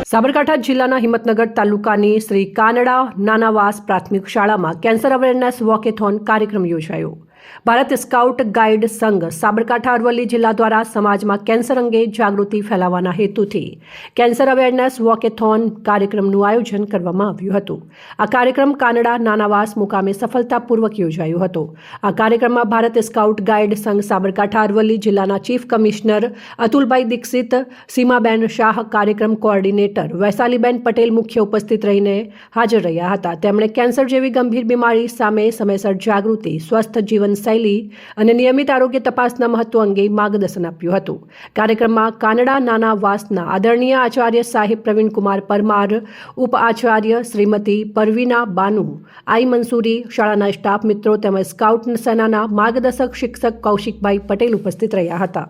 સાબરકાંઠા જિલ્લાના હિંમતનગર તાલુકાની શ્રી કાનડા નાનાવાસ પ્રાથમિક શાળામાં કેન્સર અવેરનેસ વોકેથોન કાર્યક્રમ યોજાયો। ભારત સ્કાઉટ ગાઈડ સંઘ સાબરકાંઠા અરવલ્લી જિલ્લા દ્વારા સમાજમાં કેન્સર અંગે જાગૃતિ ફેલાવવાના હેતુથી કેન્સર અવેરનેસ વોકેથોન કાર્યક્રમનું આયોજન કરવામાં આવ્યું હતું। આ કાર્યક્રમ કાનડા નાનાવાસ મુકામે સફળતાપૂર્વક યોજાયો હતો। આ કાર્યક્રમમાં ભારત સ્કાઉટ ગાઈડ સંઘ સાબરકાંઠા અરવલ્લી જિલ્લાના ચીફ કમિશનર અતુલભાઈ દીક્ષિત, સીમાબેન શાહ કાર્યક્રમ કોઓર્ડિનેટર વૈશાલીબેન પટેલ મુખ્ય ઉપસ્થિત રહીને હાજર રહ્યા હતા। તેમણે કેન્સર જેવી ગંભીર બીમારી સામે સમયસર જાગૃતિ, સ્વસ્થ જીવનશૈલી અને નિયમિત આરોગ્ય તપાસના મહત્વ અંગે માર્ગદર્શન આપ્યું હતું। કાર્યક્રમમાં કાનડા નાનાવાસના આદરણીય આચાર્ય સાહેબ પ્રવીણકુમાર પરમાર, ઉપ આચાર્ય શ્રીમતી પરવીના બાનુ, આઈ મંસૂરી, શાળાના સ્ટાફ મિત્રો તેમજ સ્કાઉટ સેનાના માર્ગદર્શક શિક્ષક કૌશિકભાઈ પટેલ ઉપસ્થિત રહ્યા હતા।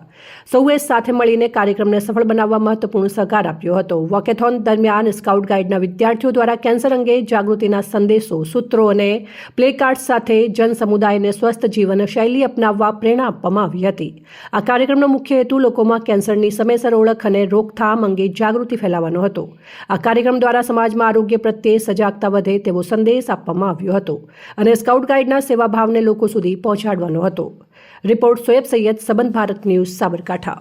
સૌએ સાથે મળીને કાર્યક્રમને સફળ બનાવવા મહત્વપૂર્ણ સહકાર આપ્યો હતો। વોકેથોન દરમિયાન સ્કાઉટ ગાઈડના વિદ્યાર્થીઓ દ્વારા કેન્સર અંગે જાગૃતિના સંદેશો, સૂત્રો અને પ્લેકાર્ડ સાથે જનસમુદાયને સ્વસ્થ જીવનશૈલી અપનાવવા પ્રેરણા આપવામાં આવી હતી। આ કાર્યક્રમનો મુખ્ય હેતુ લોકોમાં કેન્સરની સમયસર ઓળખ અને રોકથામ અંગે જાગૃતિ ફેલાવવાનો હતો। આ કાર્યક્રમ દ્વારા સમાજમાં આરોગ્ય પ્રત્યે સજાગતા વધે તેવો સંદેશ આપવામાં આવ્યો હતો અને સ્કાઉટ ગાઈડના સેવાભાવને લોકો સુધી પહોંચાડવાનો હતો। રિપોર્ટ સોએબ સૈયદ, સંબંધ ભારત ન્યૂઝ, સાબરકાંઠા।